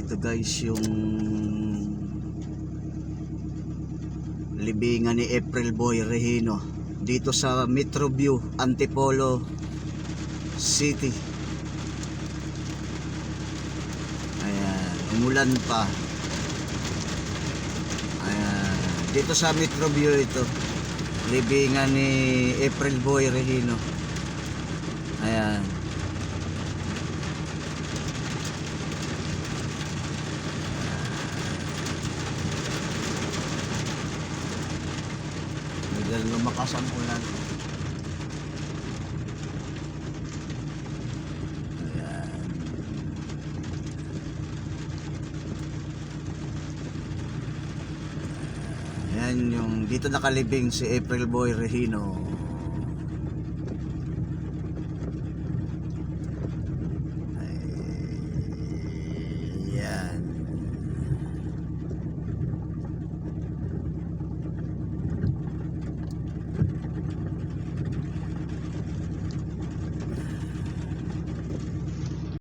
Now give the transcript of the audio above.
Ito guys yung libingan ni April Boy Regino dito sa Metroview, Antipolo City. Ayan, umulan pa. Ayan, dito sa Metroview ito, libingan ni April Boy Regino. Ayan. Dahil lumakas ang ulan. Ayan. Ayan yung dito nakalibing si April Boy Regino.